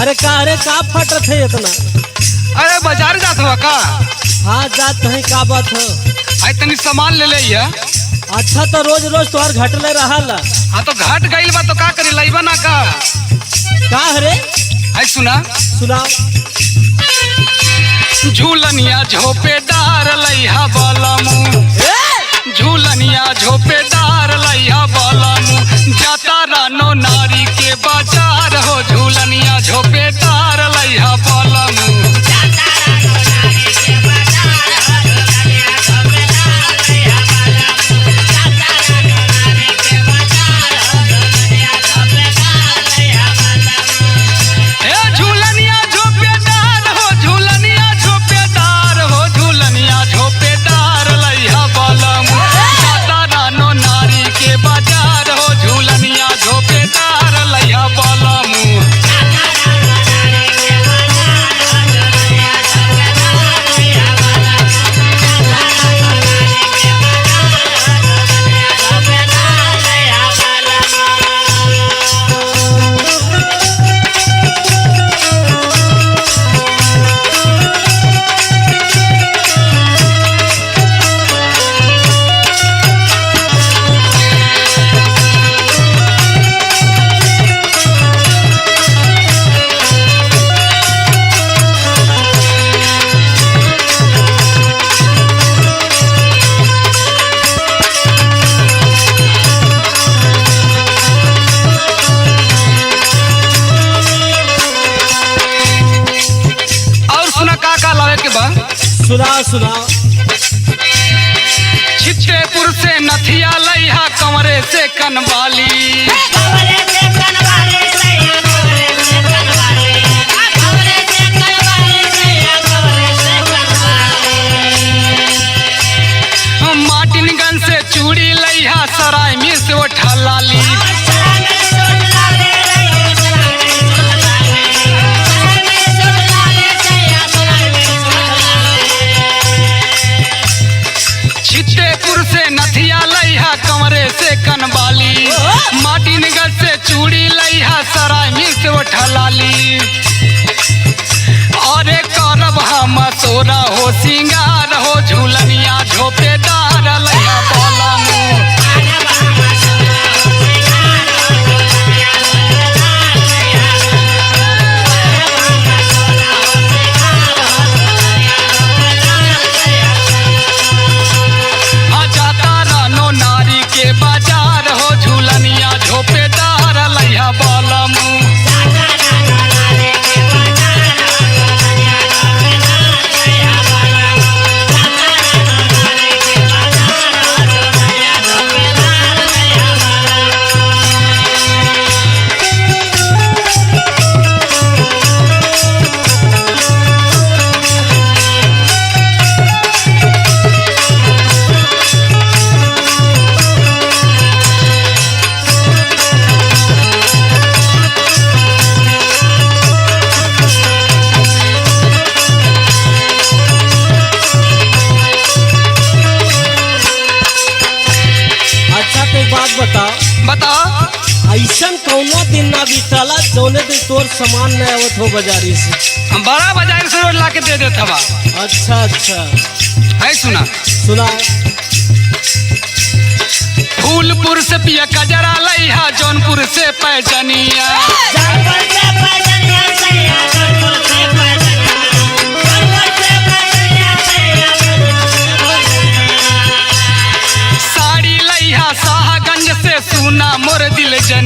अरे का फटत है इतना? अरे बाजार जात हुआ का? हाँ जात है, का बात है? आई तनी सामान ले ले। अच्छा तो रोज रोज तोहर घटले रहा। हाँ तो घाट गईल बा तो का करी, लईबा ना का हरे? आई सुना सुनाओ। झूलनिया झोपेदार लइहा बलमू, झूलनिया झोपेदार लइहा बलमू, जाता रानो नारी के बाजार हो, झूलनिया झोपेदार लइहा बलमू। सुनाओ। छिट्टेपुर से नथिया लइहा, कमरे से कनवाली, माटिनगंज से चूड़ी लइहा, सराय में से उठा लाली। छिट्टेपुर से नथिया लइहा, कमरे से कनवाली, माटिनगंज से चूड़ी लइहा, सराय में से उठा लाली। अरे करब हम सोरा हो सिंगार हो, झूलनिया झोपेदार लइहा बलमू। बाजार हो, झूलनिया झोपेदार लइहा बलमू। बताओ। ऐसन कौनो दिन ना बीतला जौने दिन तोर सामान न आवत हो बाजारी से? हम बड़ा बाजार से रोज लाके दे देत हवा। अच्छा है सुना। फूलपुर से पिया कजरा लइहा, जौनपुर से पैजनिया, साड़ी लइहा, शाहगंज से सुना मोर दिल जन